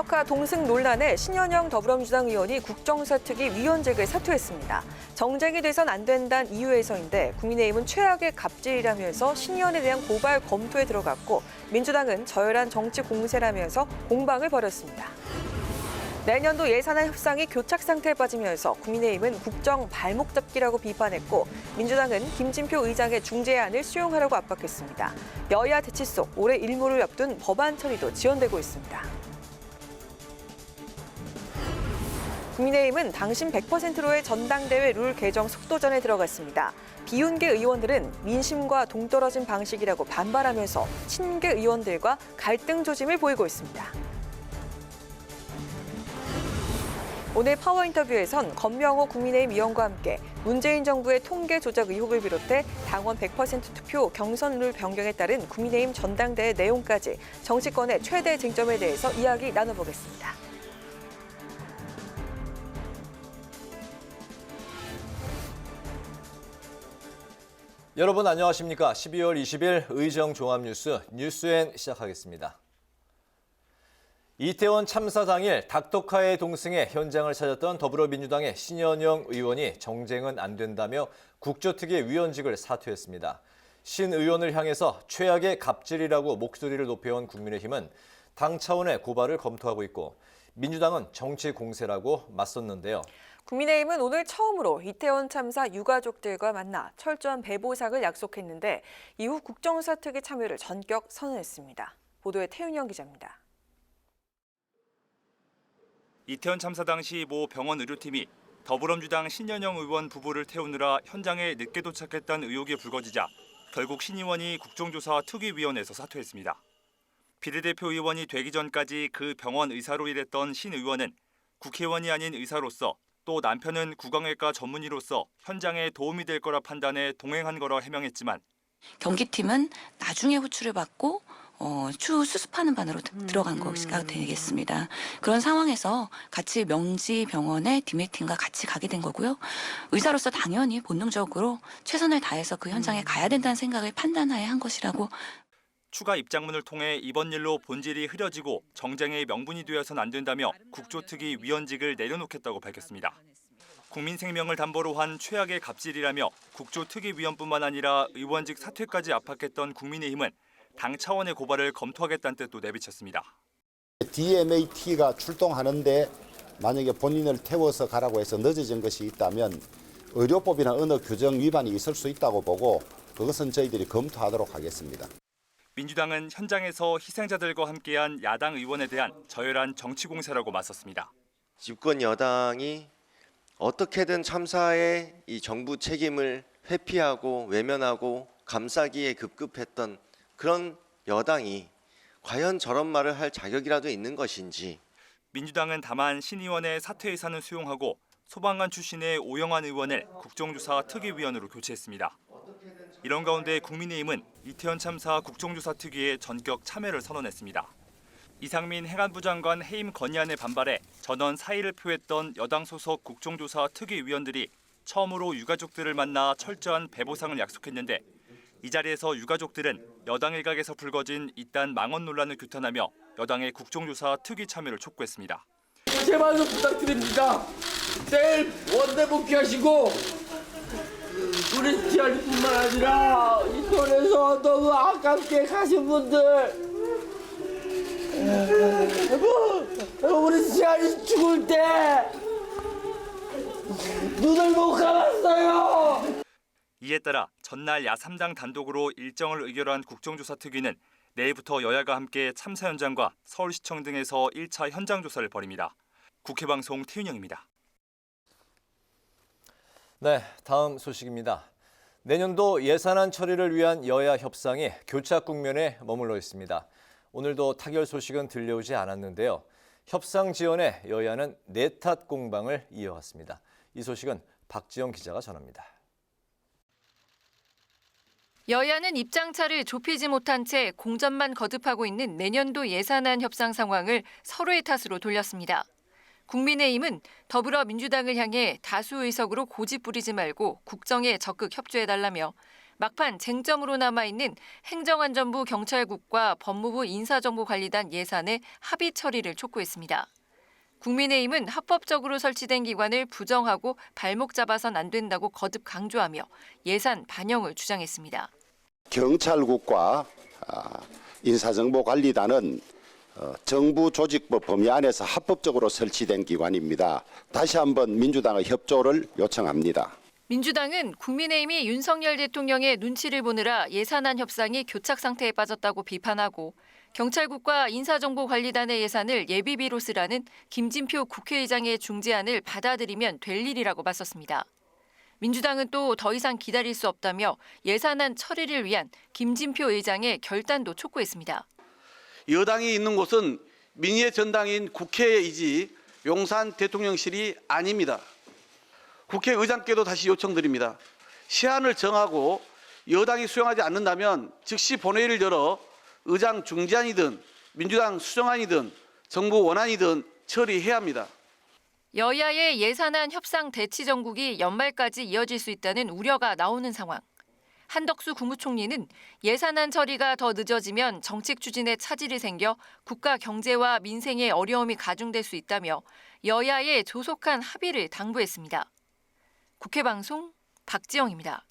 닥터카 동승 논란에 신현영 더불어민주당 의원이 국정사특위 위원직을 사퇴했습니다. 정쟁이 돼선 안 된다는 이유에서인데 국민의힘은 최악의 갑질이라면서 신 의원에 대한 고발 검토에 들어갔고 민주당은 저열한 정치 공세라면서 공방을 벌였습니다. 내년도 예산안 협상이 교착 상태에 빠지면서 국민의힘은 국정 발목 잡기라고 비판했고 민주당은 김진표 의장의 중재안을 수용하라고 압박했습니다. 여야 대치 속 올해 일몰을 앞둔 법안 처리도 지연되고 있습니다. 국민의힘은 당신 100%로의 전당대회 룰 개정 속도전에 들어갔습니다. 비윤계 의원들은 민심과 동떨어진 방식이라고 반발하면서 친윤계 의원들과 갈등 조짐을 보이고 있습니다. 오늘 파워 인터뷰에선 권명호 국민의힘 위원과 함께 문재인 정부의 통계 조작 의혹을 비롯해 당원 100% 투표 경선 룰 변경에 따른 국민의힘 전당대회 내용까지 정치권의 최대 쟁점에 대해서 이야기 나눠보겠습니다. 여러분 안녕하십니까? 12월 20일 의정 종합뉴스 뉴스엔 시작하겠습니다. 이태원 참사 당일 닥터카의 동승에 현장을 찾았던 더불어민주당의 신현영 의원이 정쟁은 안 된다며 국조특위 위원직을 사퇴했습니다. 신 의원을 향해서 최악의 갑질이라고 목소리를 높여온 국민의힘은 당 차원의 고발을 검토하고 있고 민주당은 정치 공세라고 맞섰는데요. 국민의힘은 오늘 처음으로 이태원 참사 유가족들과 만나 철저한 배보상을 약속했는데 이후 국정사특위 참여를 전격 선언했습니다. 보도에 태윤영 기자입니다. 이태원 참사 당시 모 병원 의료팀이 더불어민주당 신현영 의원 부부를 태우느라 현장에 늦게 도착했다는 의혹이 불거지자 결국 신 의원이 국정조사 특위위원회에서 사퇴했습니다. 비례대표 의원이 되기 전까지 그 병원 의사로 일했던 신 의원은 국회의원이 아닌 의사로서 또 남편은 구강외과 전문의로서 현장에 도움이 될 거라 판단해 동행한 거라 해명했지만 경기팀은 나중에 호출을 받고 추후 수습하는 반으로 들어간 것이 되겠습니다. 그런 상황에서 같이 명지병원에 디메팀과 같이 가게 된 거고요. 의사로서 당연히 본능적으로 최선을 다해서 그 현장에 가야 된다는 생각을 판단하에 한 것이라고. 추가 입장문을 통해 이번 일로 본질이 흐려지고 정쟁의 명분이 되어서는 안 된다며 국조특위 위원직을 내려놓겠다고 밝혔습니다. 국민 생명을 담보로 한 최악의 갑질이라며 국조특위위원뿐만 아니라 의원직 사퇴까지 압박했던 국민의힘은 당 차원의 고발을 검토하겠다는 뜻도 내비쳤습니다. DMAT가 출동하는데 만약에 본인을 태워서 가라고 해서 늦어진 것이 있다면 의료법이나 언어 규정 위반이 있을 수 있다고 보고 그것은 저희들이 검토하도록 하겠습니다. 민주당은 현장에서 희생자들과 함께한 야당 의원에 대한 저열한 정치 공세라고 맞섰습니다. 집권 여당이 어떻게든 참사의 이 정부 책임을 회피하고 외면하고 감싸기에 급급했던 그런 여당이 과연 저런 말을 할 자격이라도 있는 것인지. 민주당은 다만 신 의원의 사퇴 의사는 수용하고 소방관 출신의 오영환 의원을 국정조사 특위위원으로 교체했습니다. 이런 가운데 국민의힘은 이태원 참사 국정조사 특위에 전격 참여를 선언했습니다. 이상민 행안부 장관 해임 건의안에 반발해 전원 사의를 표했던 여당 소속 국정조사 특위위원들이 처음으로 유가족들을 만나 철저한 배보상을 약속했는데 이 자리에서 유가족들은 여당 일각에서 불거진 이딴 망언 논란을 규탄하며 여당의 국정조사 특위 참여를 촉구했습니다. 제발 좀 부탁드립니다. 내일 원내 복귀하시고 우리 지아리뿐만 아니라 이태원에서 너무 아깝게 가신 분들 우리 지아리 죽을 때 눈을 못 감았어요. 이에 따라 전날 야3당 단독으로 일정을 의결한 국정조사 특위는 내일부터 여야가 함께 참사 현장과 서울시청 등에서 1차 현장 조사를 벌입니다. 국회방송 태윤영입니다. 네, 다음 소식입니다. 내년도 예산안 처리를 위한 여야 협상이 교착 국면에 머물러 있습니다. 오늘도 타결 소식은 들려오지 않았는데요. 협상 지연에 여야는 내탓 공방을 이어갔습니다. 이 소식은 박지영 기자가 전합니다. 여야는 입장차를 좁히지 못한 채 공전만 거듭하고 있는 내년도 예산안 협상 상황을 서로의 탓으로 돌렸습니다. 국민의힘은 더불어민주당을 향해 다수 의석으로 고집 부리지 말고 국정에 적극 협조해달라며 막판 쟁점으로 남아있는 행정안전부 경찰국과 법무부 인사정보관리단 예산의 합의 처리를 촉구했습니다. 국민의힘은 합법적으로 설치된 기관을 부정하고 발목 잡아선 안 된다고 거듭 강조하며 예산 반영을 주장했습니다. 경찰국과 인사정보관리단은 정부 조직법 범위 안에서 합법적으로 설치된 기관입니다. 다시 한번 민주당의 협조를 요청합니다. 민주당은 국민의힘이 윤석열 대통령의 눈치를 보느라 예산안 협상이 교착 상태에 빠졌다고 비판하고 경찰국과 인사정보관리단의 예산을 예비비로 쓰라는 김진표 국회의장의 중재안을 받아들이면 될 일이라고 맞섰습니다. 민주당은 또 더 이상 기다릴 수 없다며 예산안 처리를 위한 김진표 의장의 결단도 촉구했습니다. 여당이 있는 곳은 민의의 전당인 국회이지 용산 대통령실이 아닙니다. 국회의장께도 다시 요청드립니다. 시한을 정하고 여당이 수용하지 않는다면 즉시 본회의를 열어 의장 중재안이든 민주당 수정안이든 정부 원안이든 처리해야 합니다. 여야의 예산안 협상 대치 정국이 연말까지 이어질 수 있다는 우려가 나오는 상황. 한덕수 국무총리는 예산안 처리가 더 늦어지면 정책 추진에 차질이 생겨 국가 경제와 민생의 어려움이 가중될 수 있다며 여야의 조속한 합의를 당부했습니다. 국회방송 박지영입니다.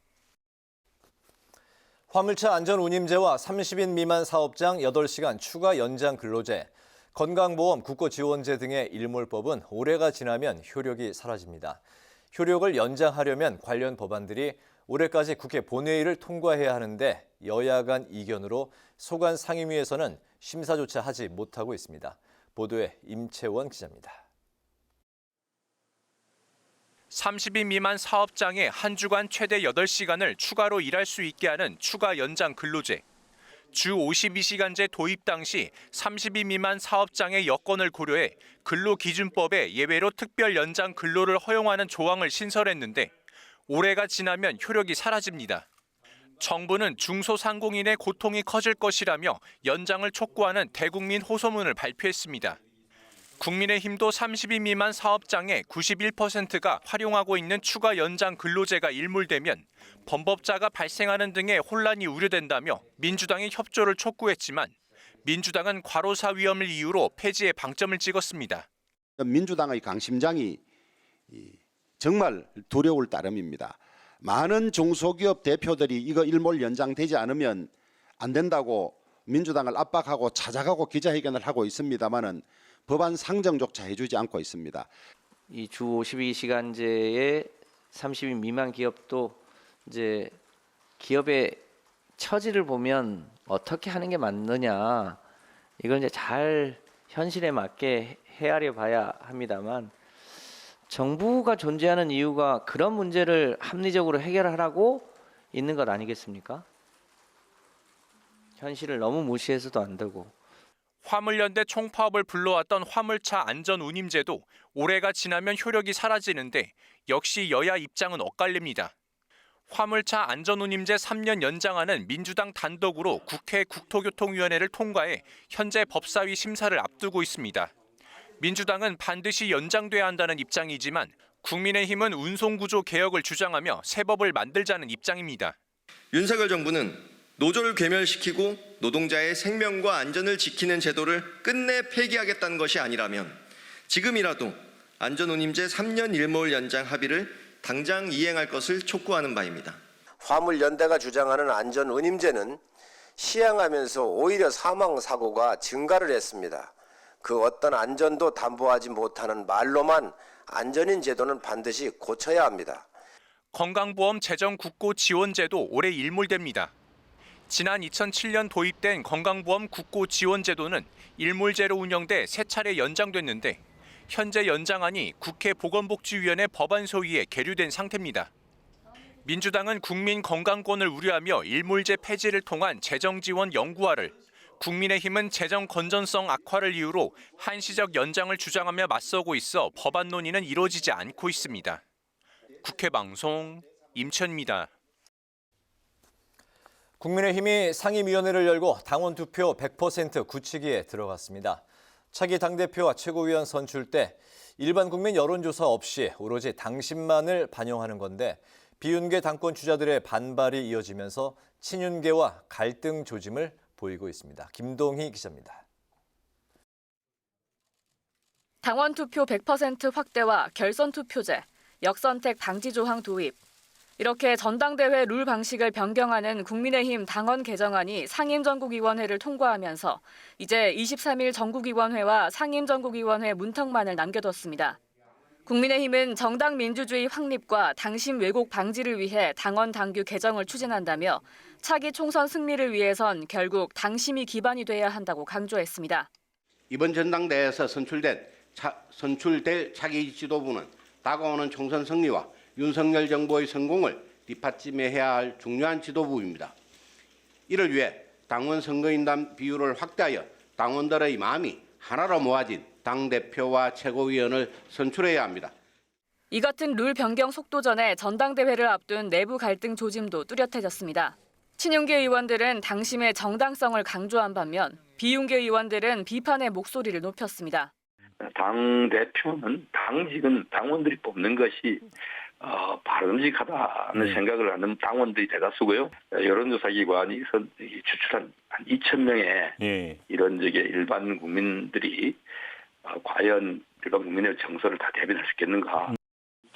화물차 안전운임제와 30인 미만 사업장 8시간 추가 연장 근로제, 건강보험 국고지원제 등의 일몰법은 올해가 지나면 효력이 사라집니다. 효력을 연장하려면 관련 법안들이 올해까지 국회 본회의를 통과해야 하는데 여야 간 이견으로 소관 상임위에서는 심사조차 하지 못하고 있습니다. 보도에 임채원 기자입니다. 30인 미만 사업장에 한 주간 최대 8시간을 추가로 일할 수 있게 하는 추가 연장 근로제. 주 52시간제 도입 당시 30인 미만 사업장의 여건을 고려해 근로기준법에 예외로 특별 연장 근로를 허용하는 조항을 신설했는데 올해가 지나면 효력이 사라집니다. 정부는 중소상공인의 고통이 커질 것이라며 연장을 촉구하는 대국민 호소문을 발표했습니다. 국민의힘도 30인 미만 사업장의 91%가 활용하고 있는 추가 연장 근로제가 일몰되면 범법자가 발생하는 등의 혼란이 우려된다며 민주당의 협조를 촉구했지만 민주당은 과로사 위험을 이유로 폐지에 방점을 찍었습니다. 민주당의 강심장이 정말 두려울 따름입니다. 많은 중소기업 대표들이 이거 일몰 연장되지 않으면 안 된다고 민주당을 압박하고 찾아가고 기자회견을 하고 있습니다만은 법안 상정조차 해주지 않고 있습니다. 이 주 52시간제의 30인 미만 기업도 이제 기업의 처지를 보면 어떻게 하는 게 맞느냐 이걸 이제 잘 현실에 맞게 헤아려 봐야 합니다만 정부가 존재하는 이유가 그런 문제를 합리적으로 해결하라고 있는 것 아니겠습니까? 현실을 너무 무시해서도 안 되고. 화물연대 총파업을 불러왔던 화물차 안전운임제도 올해가 지나면 효력이 사라지는데 역시 여야 입장은 엇갈립니다. 화물차 안전운임제 3년 연장안은 민주당 단독으로 국회 국토교통위원회를 통과해 현재 법사위 심사를 앞두고 있습니다. 민주당은 반드시 연장돼야 한다는 입장이지만 국민의힘은 운송구조 개혁을 주장하며 새 법을 만들자는 입장입니다. 윤석열 정부는 노조를 괴멸시키고 노동자의 생명과 안전을 지키는 제도를 끝내 폐기하겠다는 것이 아니라면 지금이라도 안전운임제 3년 일몰 연장 합의를 당장 이행할 것을 촉구하는 바입니다. 화물연대가 주장하는 안전운임제는 시행하면서 오히려 사망사고가 증가를 했습니다. 그 어떤 안전도 담보하지 못하는 말로만 안전인 제도는 반드시 고쳐야 합니다. 건강보험 재정 국고 지원제도 올해 일몰됩니다. 지난 2007년 도입된 건강보험 국고 지원제도는 일몰제로 운영돼 3차례 연장됐는데 현재 연장안이 국회 보건복지위원회 법안 소위에 계류된 상태입니다. 민주당은 국민 건강권을 우려하며 일몰제 폐지를 통한 재정 지원 영구화를, 국민의힘은 재정 건전성 악화를 이유로 한시적 연장을 주장하며 맞서고 있어 법안 논의는 이루어지지 않고 있습니다. 국회 방송 임천입니다. 국민의힘이 상임위원회를 열고 당원 투표 100% 굳히기에 들어갔습니다. 차기 당대표와 최고위원 선출 때 일반 국민 여론조사 없이 오로지 당심만을 반영하는 건데 비윤계 당권 주자들의 반발이 이어지면서 친윤계와 갈등 조짐을 보이고 있습니다. 김동희 기자입니다. 당원 투표 100% 확대와 결선 투표제, 역선택 방지 조항 도입. 이렇게 전당대회 룰 방식을 변경하는 국민의힘 당원 개정안이 상임전국위원회를 통과하면서 이제 23일 전국위원회와 상임전국위원회 문턱만을 남겨뒀습니다. 국민의힘은 정당 민주주의 확립과 당심 왜곡 방지를 위해 당원 당규 개정을 추진한다며 차기 총선 승리를 위해선 결국 당심이 기반이 돼야 한다고 강조했습니다. 이번 전당대회에서 선출될 차기 지도부는 다가오는 총선 승리와 윤석열 정부의 성공을 뒷받침해야 할 중요한 지도부입니다. 이를 위해 당원 선거인단 비율을 확대하여 당원들의 마음이 하나로 모아진 당대표와 최고위원을 선출해야 합니다. 이 같은 룰 변경 속도 전에 전당대회를 앞둔 내부 갈등 조짐도 뚜렷해졌습니다. 친윤계 의원들은 당심의 정당성을 강조한 반면 비윤계 의원들은 비판의 목소리를 높였습니다. 당대표는 당직은 당원들이 뽑는 것이 바람직하다는 생각을 하는 당원들이 대다수고요. 여론조사 기관이 추출한 한 2,000명의 이런 일반 국민들이 과연 일반 국민의 정서를 다 대변할 수 있겠는가.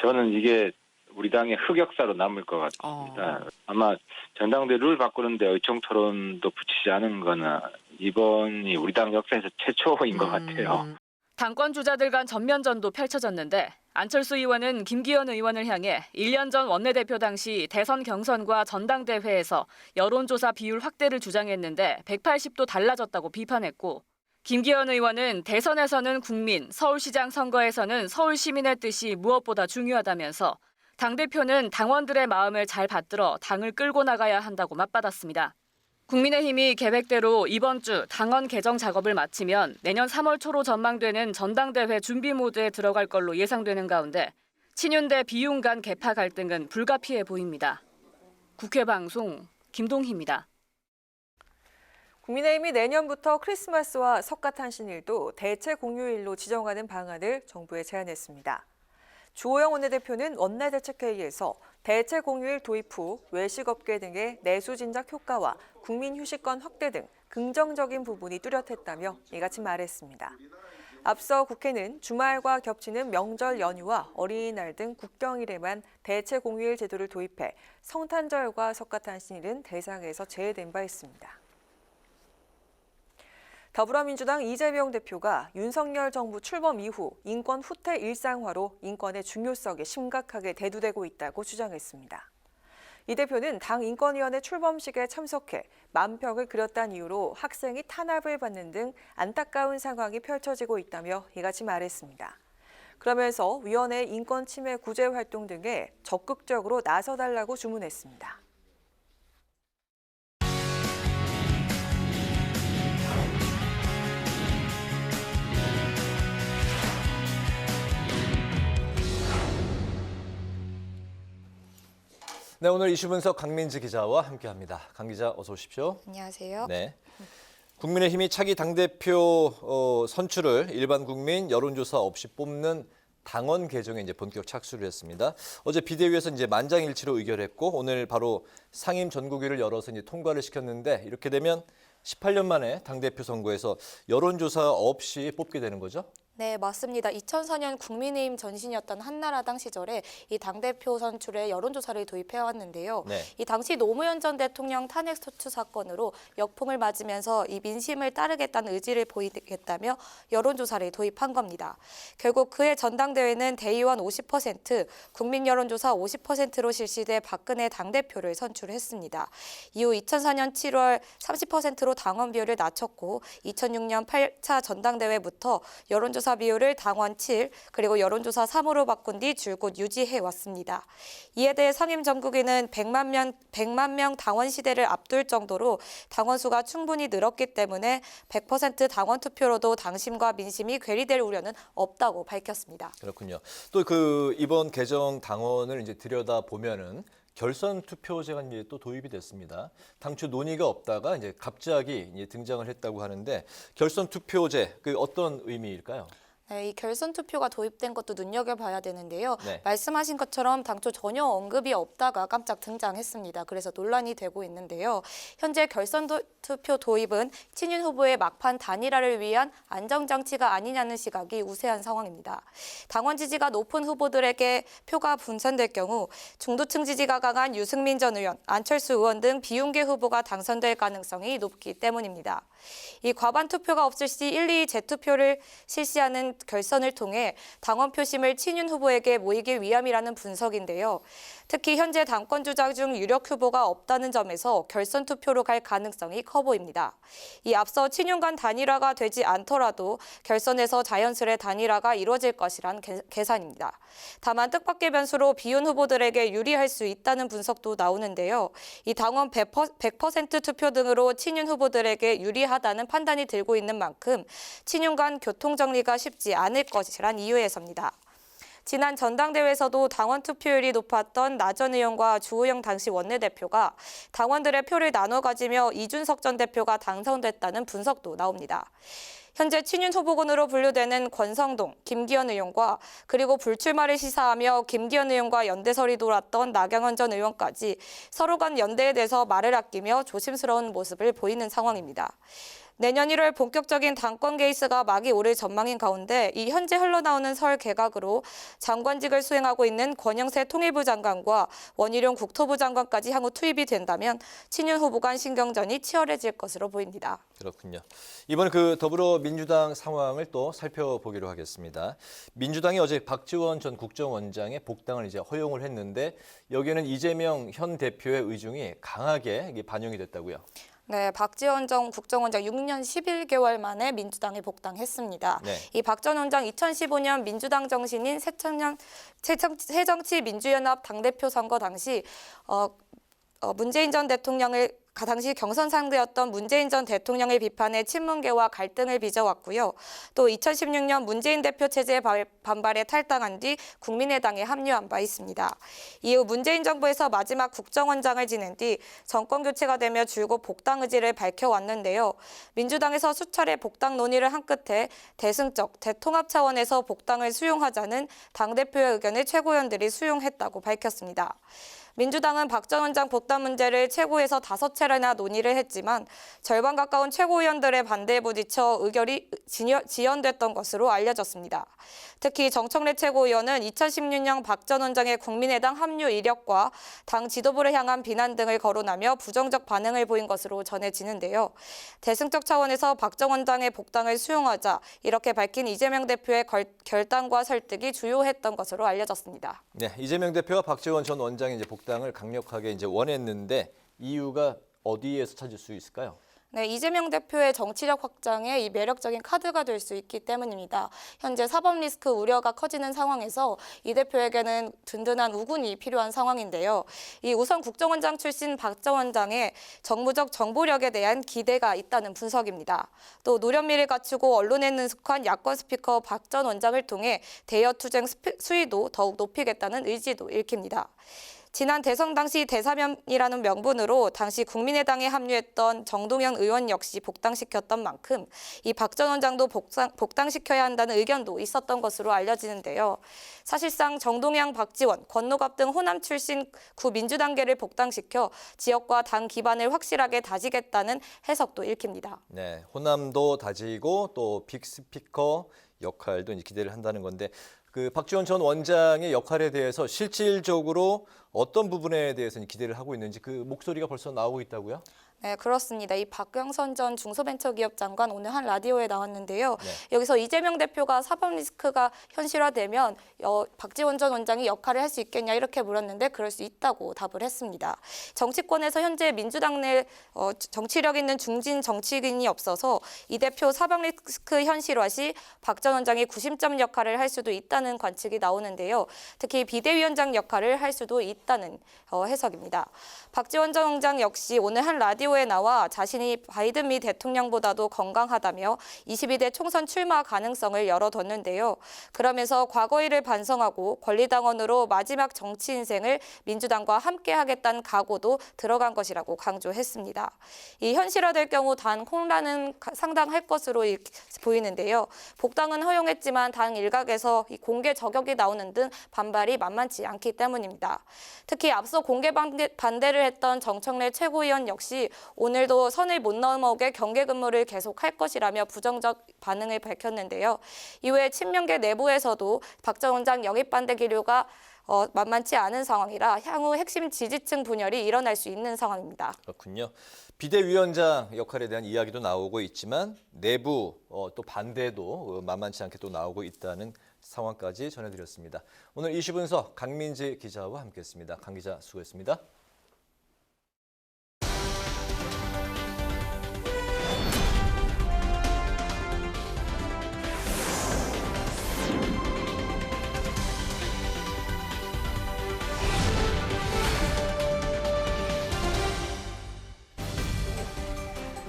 저는 이게 우리 당의 흑역사로 남을 것 같습니다. 아마 전당대 룰 바꾸는데 의총 토론도 붙이지 않은 거는 이번이 우리 당 역사에서 최초인 것 같아요. 당권 주자들 간 전면전도 펼쳐졌는데 안철수 의원은 김기현 의원을 향해 1년 전 원내대표 당시 대선 경선과 전당대회에서 여론조사 비율 확대를 주장했는데 180도 달라졌다고 비판했고 김기현 의원은 대선에서는 국민, 서울시장 선거에서는 서울 시민의 뜻이 무엇보다 중요하다면서 당대표는 당원들의 마음을 잘 받들어 당을 끌고 나가야 한다고 맞받았습니다. 국민의힘이 계획대로 이번 주 당원 개정 작업을 마치면 내년 3월 초로 전망되는 전당대회 준비 모드에 들어갈 걸로 예상되는 가운데 친윤 대 비윤 간 계파 갈등은 불가피해 보입니다. 국회 방송 김동희입니다. 국민의힘이 내년부터 크리스마스와 석가탄신일도 대체 공휴일로 지정하는 방안을 정부에 제안했습니다. 주호영 원내대표는 원내대책회의에서 대체 공휴일 도입 후 외식업계 등의 내수 진작 효과와 국민 휴식권 확대 등 긍정적인 부분이 뚜렷했다며 이같이 말했습니다. 앞서 국회는 주말과 겹치는 명절 연휴와 어린이날 등 국경일에만 대체 공휴일 제도를 도입해 성탄절과 석가탄신일은 대상에서 제외된 바 있습니다. 더불어민주당 이재명 대표가 윤석열 정부 출범 이후 인권 후퇴 일상화로 인권의 중요성이 심각하게 대두되고 있다고 주장했습니다. 이 대표는 당 인권위원회 출범식에 참석해 만평을 그렸다는 이유로 학생이 탄압을 받는 등 안타까운 상황이 펼쳐지고 있다며 이같이 말했습니다. 그러면서 위원회 인권 침해 구제 활동 등에 적극적으로 나서달라고 주문했습니다. 네, 오늘 이슈 분석 강민지 기자와 함께합니다. 강 기자 어서 오십시오. 안녕하세요. 네. 국민의힘이 차기 당대표 선출을 일반 국민 여론조사 없이 뽑는 당원 개정에 이제 본격 착수를 했습니다. 어제 비대위에서 이제 만장일치로 의결했고 오늘 바로 상임 전국위를 열어서 이제 통과를 시켰는데 이렇게 되면 18년 만에 당대표 선거에서 여론조사 없이 뽑게 되는 거죠? 네, 맞습니다. 2004년 국민의힘 전신이었던 한나라당 시절에 이 당대표 선출에 여론조사를 도입해왔는데요. 네. 이 당시 노무현 전 대통령 탄핵소추 사건으로 역풍을 맞으면서 이 민심을 따르겠다는 의지를 보이겠다며 여론조사를 도입한 겁니다. 결국 그해 전당대회는 대의원 50%, 국민 여론조사 50%로 실시돼 박근혜 당대표를 선출했습니다. 이후 2004년 7월 30%로 당원 비율을 낮췄고 2006년 8차 전당대회부터 여론조사 비율을 당원 7, 그리고 여론조사 3으로 바꾼 뒤 줄곧 유지해왔습니다. 이에 대해 상임전국위는 100만 명 당원 시대를 앞둘 정도로 당원 수가 충분히 늘었기 때문에 100% 당원 투표로도 당심과 민심이 괴리될 우려는 없다고 밝혔습니다. 그렇군요. 또 그 이번 개정 당원을 이제 들여다 보면은 결선 투표제가 이제 또 도입이 됐습니다. 당초 논의가 없다가 이제 갑자기 이제 등장을 했다고 하는데 결선 투표제 그 어떤 의미일까요? 네, 이 결선 투표가 도입된 것도 눈여겨봐야 되는데요. 네. 말씀하신 것처럼 당초 전혀 언급이 없다가 깜짝 등장했습니다. 그래서 논란이 되고 있는데요. 현재 결선 투표 도입은 친윤 후보의 막판 단일화를 위한 안정장치가 아니냐는 시각이 우세한 상황입니다. 당원 지지가 높은 후보들에게 표가 분산될 경우 중도층 지지가 강한 유승민 전 의원, 안철수 의원 등 비윤계 후보가 당선될 가능성이 높기 때문입니다. 이 과반 투표가 없을 시 1, 2 재투표를 실시하는 결선을 통해 당원 표심을 친윤 후보에게 모이기 위함이라는 분석인데요. 특히 현재 당권 주자 중 유력 후보가 없다는 점에서 결선 투표로 갈 가능성이 커 보입니다. 이 앞서 친윤 간 단일화가 되지 않더라도 결선에서 자연스레 단일화가 이루어질 것이란 계산입니다. 다만 뜻밖의 변수로 비윤 후보들에게 유리할 수 있다는 분석도 나오는데요. 이 당원 100% 투표 등으로 친윤 후보들에게 유리하다는 판단이 들고 있는 만큼 친윤 간 교통 정리가 쉽지 않을 것이란 이유에서입니다. 지난 전당대회에서도 당원 투표율이 높았던 나 전 의원과 주호영 당시 원내대표가 당원들의 표를 나눠 가지며 이준석 전 대표가 당선됐다는 분석도 나옵니다. 현재 친윤 후보군으로 분류되는 권성동, 김기현 의원과 그리고 불출마를 시사하며 김기현 의원과 연대설이 돌았던 나경원 전 의원까지 서로 간 연대에 대해서 말을 아끼며 조심스러운 모습을 보이는 상황입니다. 내년 1월 본격적인 당권 게이스가 막이 오를 전망인 가운데 이 현재 흘러나오는 설 개각으로 장관직을 수행하고 있는 권영세 통일부 장관과 원희룡 국토부 장관까지 향후 투입이 된다면 친윤 후보 간 신경전이 치열해질 것으로 보입니다. 그렇군요. 이번 그 더불어민주당 상황을 또 살펴보기로 하겠습니다. 민주당이 어제 박지원 전 국정원장의 복당을 이제 허용을 했는데 여기에는 이재명 현 대표의 의중이 강하게 반영이 됐다고요. 네, 박지원 전 국정원장 6년 11개월 만에 민주당에 복당했습니다. 네. 이 박 전 원장 2015년 민주당 정신인 새정치민주연합 당대표 선거 당시 문재인 전 대통령을 당시 경선 상대였던 문재인 전 대통령의 비판에 친문계와 갈등을 빚어왔고요. 또 2016년 문재인 대표 체제의 반발에 탈당한 뒤 국민의당에 합류한 바 있습니다. 이후 문재인 정부에서 마지막 국정원장을 지낸 뒤 정권 교체가 되며 줄곧 복당 의지를 밝혀왔는데요. 민주당에서 수차례 복당 논의를 한 끝에 대승적, 대통합 차원에서 복당을 수용하자는 당대표의 의견을 최고위원들이 수용했다고 밝혔습니다. 민주당은 박 전 원장 복당 문제를 최고에서 5차례나 논의를 했지만 절반 가까운 최고위원들의 반대에 부딪혀 의결이 지연됐던 것으로 알려졌습니다. 특히 정청래 최고위원은 2016년 박 전 원장의 국민의당 합류 이력과 당 지도부를 향한 비난 등을 거론하며 부정적 반응을 보인 것으로 전해지는데요. 대승적 차원에서 박 전 원장의 복당을 수용하자 이렇게 밝힌 이재명 대표의 결단과 설득이 주요했던 것으로 알려졌습니다. 네, 이재명 대표와 박지원 전 원장이 이제 복당을 강력하게 이제 원했는데 이유가 어디에서 찾을 수 있을까요? 네, 이재명 대표의 정치력 확장에 이 매력적인 카드가 될 수 있기 때문입니다. 현재 사법 리스크 우려가 커지는 상황에서 이 대표에게는 든든한 우군이 필요한 상황인데요. 이 우선 국정원장 출신 박 전 원장의 정무적 정보력에 대한 기대가 있다는 분석입니다. 또 노련미를 갖추고 언론에 능숙한 야권 스피커 박 전 원장을 통해 대여 투쟁 수위도 더욱 높이겠다는 의지도 읽힙니다. 지난 대선 당시 대사면이라는 명분으로 당시 국민의당에 합류했던 정동영 의원 역시 복당시켰던 만큼 이 박 전 원장도 복당시켜야 한다는 의견도 있었던 것으로 알려지는데요. 사실상 정동영, 박지원, 권노갑 등 호남 출신 구민주당계를 복당시켜 지역과 당 기반을 확실하게 다지겠다는 해석도 읽힙니다. 네, 호남도 다지고 또 빅스피커 역할도 이제 기대를 한다는 건데 그 박지원 전 원장의 역할에 대해서 실질적으로 어떤 부분에 대해서 기대를 하고 있는지 그 목소리가 벌써 나오고 있다고요? 네, 그렇습니다. 이 박경선 전 중소벤처기업 장관 오늘 한 라디오에 나왔는데요. 네. 여기서 이재명 대표가 사법 리스크가 현실화되면 박지원 전 원장이 역할을 할 수 있겠냐 이렇게 물었는데 그럴 수 있다고 답을 했습니다. 정치권에서 현재 민주당 내 정치력 있는 중진 정치인이 없어서 이 대표 사법 리스크 현실화 시 박 전 원장이 구심점 역할을 할 수도 있다는 관측이 나오는데요. 특히 비대위원장 역할을 할 수도 있다는 해석입니다. 박지원 전 원장 역시 오늘 한 라디오 라디오에 나와 자신이 바이든 미 대통령보다도 건강하다며 22대 총선 출마 가능성을 열어뒀는데요. 그러면서 과거 일을 반성하고 권리당원으로 마지막 정치 인생을 민주당과 함께하겠다는 각오도 들어간 것이라고 강조했습니다. 이 현실화될 경우 당 혼란은 상당할 것으로 보이는데요. 복당은 허용했지만 당 일각에서 이 공개 저격이 나오는 등 반발이 만만치 않기 때문입니다. 특히 앞서 공개 반대를 했던 정청래 최고위원 역시 오늘도 선을 못 넘어오게 경계 근무를 계속할 것이라며 부정적 반응을 밝혔는데요. 이후에 친명계 내부에서도 박 전 원장 영입 반대 기류가 만만치 않은 상황이라 향후 핵심 지지층 분열이 일어날 수 있는 상황입니다. 그렇군요. 비대위원장 역할에 대한 이야기도 나오고 있지만 내부 또 반대도 만만치 않게 또 나오고 있다는 상황까지 전해드렸습니다. 오늘 이슈 분석 강민지 기자와 함께했습니다. 강 기자 수고했습니다.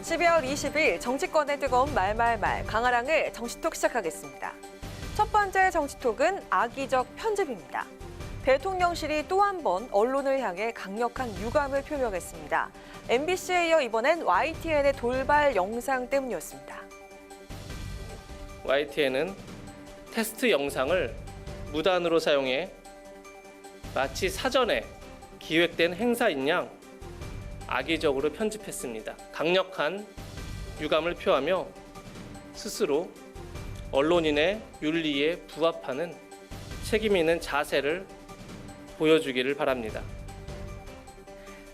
(12월 20일) 정치권의 뜨거운 말말말 강아랑의 정치톡 시작하겠습니다. 첫 번째 정치톡은 악의적 편집입니다. 대통령실이 또 한 번 언론을 향해 강력한 유감을 표명했습니다. MBC에 이어 이번엔 YTN의 돌발 영상 때문이었습니다. YTN은 테스트 영상을 무단으로 사용해 마치 사전에 기획된 행사인 양 악의적으로 편집했습니다. 강력한 유감을 표하며 스스로 언론인의 윤리에 부합하는 책임 있는 자세를 보여주기를 바랍니다.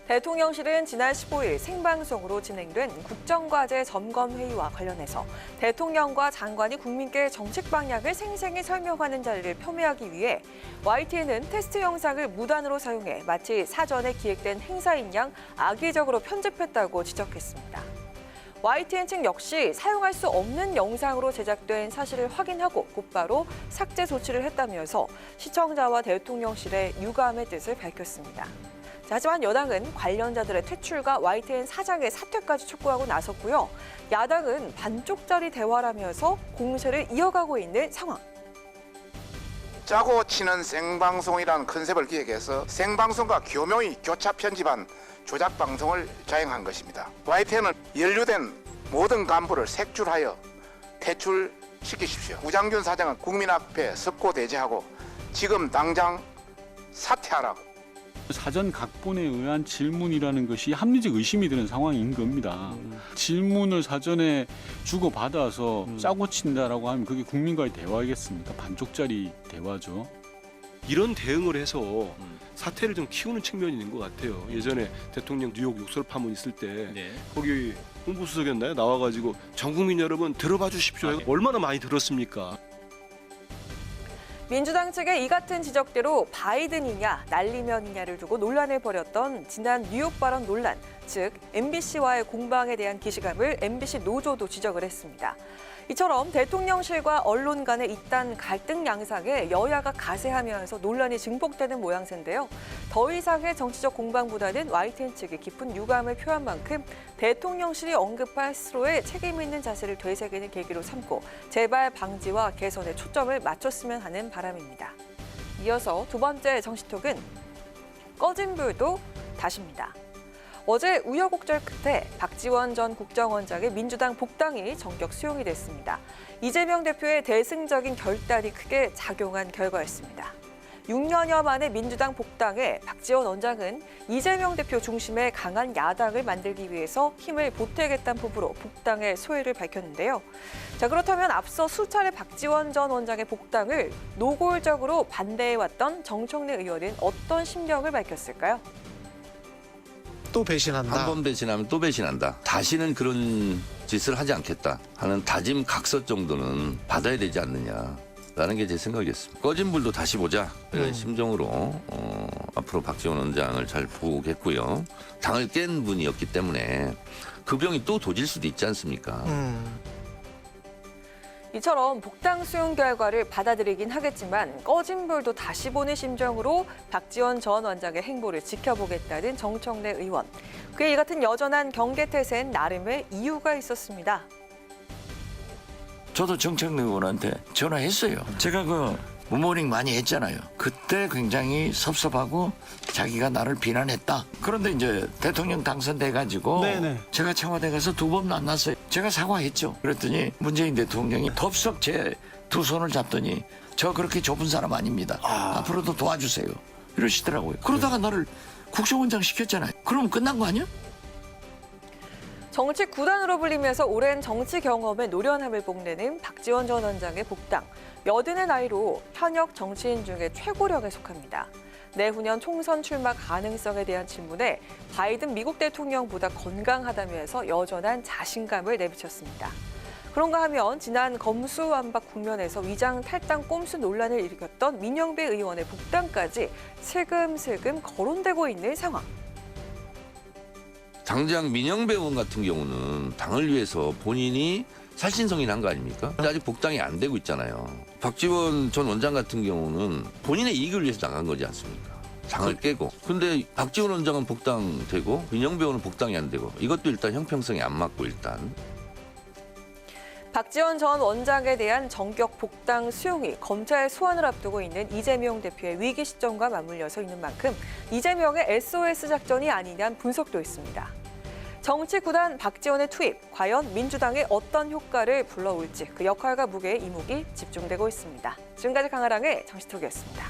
대통령실은 지난 15일 생방송으로 진행된 국정과제 점검회의와 관련해서 대통령과 장관이 국민께 정책 방향을 생생히 설명하는 자리를 폄훼하기 위해 YTN은 테스트 영상을 무단으로 사용해 마치 사전에 기획된 행사인 양 악의적으로 편집했다고 지적했습니다. YTN 측 역시 사용할 수 없는 영상으로 제작된 사실을 확인하고 곧바로 삭제 조치를 했다면서 시청자와 대통령실의 유감의 뜻을 밝혔습니다. 하지만 여당은 관련자들의 퇴출과 YTN 사장의 사퇴까지 촉구하고 나섰고요. 야당은 반쪽짜리 대화라면서 공세를 이어가고 있는 상황. 짜고 치는 생방송이라는 컨셉을 기획해서 생방송과 교묘히 교차 편집한 조작 방송을 자행한 것입니다. YTN은 연루된 모든 간부를 색출하여 퇴출시키십시오. 우장균 사장은 국민 앞에 석고대죄하고 지금 당장 사퇴하라고. 사전 각본에 의한 질문이라는 것이 합리적 의심이 드는 상황인 겁니다. 질문을 사전에 주고받아서 짜고 친다라고 하면 그게 국민과의 대화이겠습니까? 반쪽짜리 대화죠. 이런 대응을 해서 사태를 좀 키우는 측면이 있는 것 같아요. 예전에 대통령 뉴욕 욕설 파문 있을 때 거기 홍보수석이었나요? 나와가지고 전 국민 여러분 들어봐 주십시오. 얼마나 많이 들었습니까? 민주당 측의 이 같은 지적대로 바이든이냐 날리면이냐를 두고 논란을 벌였던 지난 뉴욕 발언 논란, 즉 MBC와의 공방에 대한 기시감을 MBC 노조도 지적을 했습니다. 이처럼 대통령실과 언론 간의 이딴 갈등 양상에 여야가 가세하면서 논란이 증폭되는 모양새인데요. 더 이상의 정치적 공방보다는 YTN 측이 깊은 유감을 표한 만큼 대통령실이 언급할 스스로의 책임 있는 자세를 되새기는 계기로 삼고 재발 방지와 개선에 초점을 맞췄으면 하는 바람입니다. 이어서 두 번째 정치톡은 꺼진 불도 다십니다. 어제 우여곡절 끝에 박지원 전 국정원장의 민주당 복당이 전격 수용이 됐습니다. 이재명 대표의 대승적인 결단이 크게 작용한 결과였습니다. 6년여 만에 민주당 복당에 박지원 원장은 이재명 대표 중심의 강한 야당을 만들기 위해서 힘을 보태겠다는 포부로 복당의 소회를 밝혔는데요. 자, 그렇다면 앞서 수차례 박지원 전 원장의 복당을 노골적으로 반대해왔던 정청래 의원은 어떤 심경을 밝혔을까요? 또 배신한다. 한 번 배신하면 또 배신한다. 다시는 그런 짓을 하지 않겠다 하는 다짐 각서 정도는 받아야 되지 않느냐라는 게 제 생각이었습니다. 꺼진 불도 다시 보자 이런 심정으로 앞으로 박지원 원장을 잘 보겠고요. 당을 깬 분이었기 때문에 그 병이 또 도질 수도 있지 않습니까? 이처럼 복당 수용 결과를 받아들이긴 하겠지만 꺼진 불도 다시 보는 심정으로 박지원 전 원장의 행보를 지켜보겠다는 정청래 의원. 그의 이 같은 여전한 경계태세엔 나름의 이유가 있었습니다. 저도 정청래 의원한테 전화했어요. 제가 그 무모닝 많이 했잖아요. 그때 굉장히 섭섭하고 자기가 나를 비난했다. 그런데 이제 대통령 당선돼가지고 제가 청와대 가서 2번 만났어요. 제가 사과했죠. 그랬더니 문재인 대통령이 덥석 제 2손을 잡더니 저 그렇게 좁은 사람 아닙니다. 앞으로도 도와주세요. 이러시더라고요. 그러다가 나를 국정원장 시켰잖아요. 그럼 끝난 거 아니야? 정치 구단으로 불리면서 오랜 정치 경험에 노련함을 뽐내는 박지원 전 원장의 복당. 80의 나이로 현역 정치인 중에 최고령에 속합니다. 내후년 총선 출마 가능성에 대한 질문에 바이든 미국 대통령보다 건강하다면서 여전한 자신감을 내비쳤습니다. 그런가 하면 지난 검수완박 국면에서 위장 탈당 꼼수 논란을 일으켰던 민영배 의원의 복당까지 슬금슬금 거론되고 있는 상황. 당장 민영배 의원 같은 경우는 당을 위해서 본인이 살신성인한 거 아닙니까? 근데 아직 복당이 안 되고 있잖아요. 박지원 전 원장 같은 경우는 본인의 이익을 위해서 나간 거지 않습니까? 당을 깨고. 근데 박지원 원장은 복당되고 민영배 의원은 복당이 안 되고 이것도 일단 형평성이 안 맞고 일단. 박지원 전 원장에 대한 전격 복당 수용이 검찰 소환을 앞두고 있는 이재명 대표의 위기 시점과 맞물려서 있는 만큼 이재명의 SOS 작전이 아니냐는 분석도 있습니다. 정치 구단 박지원의 투입, 과연 민주당에 어떤 효과를 불러올지 그 역할과 무게의 이목이 집중되고 있습니다. 지금까지 강아랑의 정치톡이었습니다.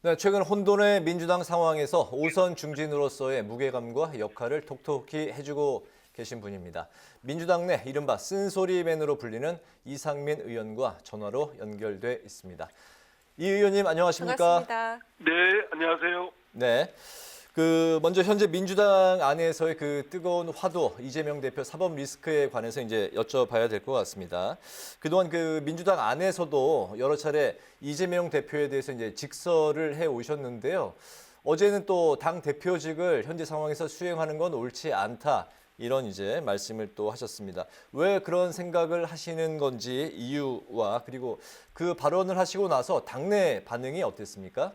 네, 최근 혼돈의 민주당 상황에서 오선 중진으로서의 무게감과 역할을 톡톡히 해주고 계신 분입니다. 민주당 내 이른바 쓴소리맨으로 불리는 이상민 의원과 전화로 연결돼 있습니다. 이 의원님 안녕하십니까? 반갑습니다. 네, 안녕하세요. 네. 먼저 현재 민주당 안에서의 그 뜨거운 화두, 이재명 대표 사법 리스크에 관해서 이제 여쭤봐야 될 것 같습니다. 그동안 그 민주당 안에서도 여러 차례 이재명 대표에 대해서 이제 직설을 해 오셨는데요. 어제는 또 당 대표직을 현재 상황에서 수행하는 건 옳지 않다. 이런 이제 말씀을 또 하셨습니다. 왜 그런 생각을 하시는 건지 이유와 그리고 그 발언을 하시고 나서 당내 반응이 어땠습니까?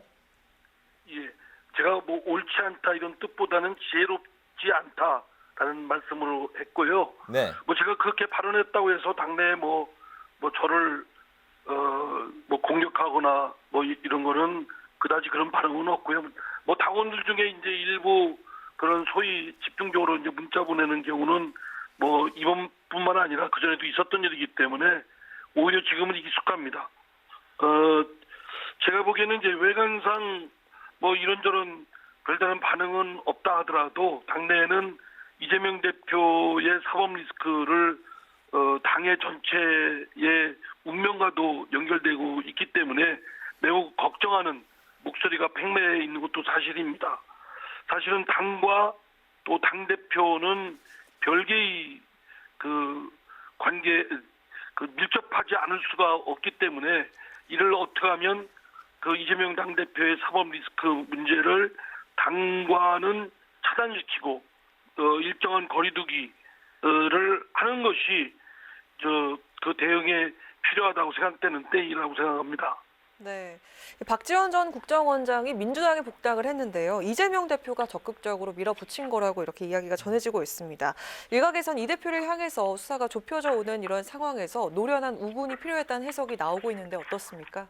예, 제가 뭐 옳지 않다 이런 뜻보다는 지혜롭지 않다라는 말씀으로 했고요. 네. 뭐 제가 그렇게 발언했다고 해서 당내에 뭐 저를 뭐 공격하거나 뭐 이런 거는 그다지 그런 반응은 없고요. 뭐 당원들 중에 이제 일부 그런 소위 집중적으로 이제 문자 보내는 경우는 뭐 이번뿐만 아니라 그 전에도 있었던 일이기 때문에 오히려 지금은 익숙합니다. 제가 보기에는 이제 외관상 뭐 이런저런 별다른 반응은 없다 하더라도 당내에는 이재명 대표의 사법 리스크를 당의 전체의 운명과도 연결되고 있기 때문에 매우 걱정하는 목소리가 팽배해 있는 것도 사실입니다. 사실은 당과 또 당대표는 별개의 그 관계, 밀접하지 않을 수가 없기 때문에 이를 어떻게 하면 그 이재명 당대표의 사법 리스크 문제를 당과는 차단시키고 일정한 거리두기를 하는 것이 그 대응에 필요하다고 생각되는 때이라고 생각합니다. 네, 박지원 전 국정원장이 민주당에 복당을 했는데요. 이재명 대표가 적극적으로 밀어붙인 거라고 이렇게 이야기가 전해지고 있습니다. 일각에선 이 대표를 향해서 수사가 좁혀져 오는 이런 상황에서 노련한 우군이 필요했다는 해석이 나오고 있는데 어떻습니까?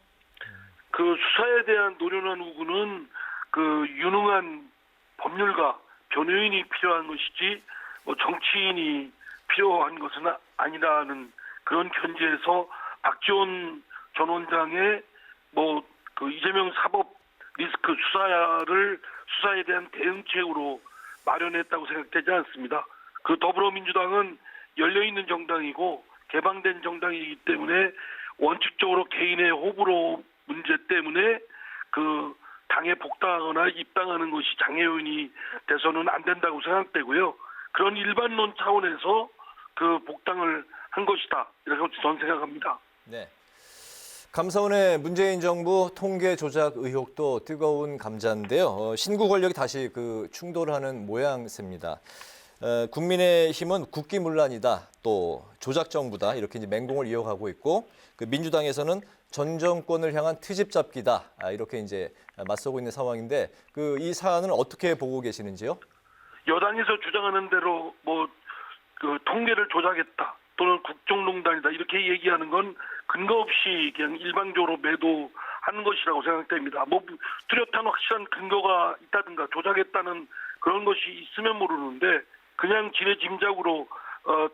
그 수사에 대한 노련한 우군은 그 유능한 법률가, 변호인이 필요한 것이지 뭐 정치인이 필요한 것은 아니라는 그런 견지에서 박지원 전 원장의 뭐 그 이재명 사법 리스크 수사에 대한 대응책으로 마련했다고 생각되지 않습니다. 그 더불어민주당은 열려있는 정당이고 개방된 정당이기 때문에 원칙적으로 개인의 호불호 문제 때문에 그 당에 복당하거나 입당하는 것이 장애 요인이 돼서는 안 된다고 생각되고요. 그런 일반론 차원에서 그 복당을 한 것이다. 이렇게 저는 생각합니다. 네. 감사원의 문재인 정부 통계 조작 의혹도 뜨거운 감자인데요. 신구 권력이 다시 그 충돌하는 모양새입니다. 국민의힘은 국기문란이다, 또 조작 정부다 이렇게 이제 맹공을 이어가고 있고, 그 민주당에서는 전 정권을 향한 트집 잡기다 이렇게 이제 맞서고 있는 상황인데, 그 이 사안을 어떻게 보고 계시는지요? 여당에서 주장하는 대로 그 통계를 조작했다 또는 국정농단이다 이렇게 얘기하는 건 근거 없이 그냥 일방적으로 매도하는 것이라고 생각됩니다. 뚜렷한 확실한 근거가 있다든가 조작했다는 그런 것이 있으면 모르는데, 그냥 지레 짐작으로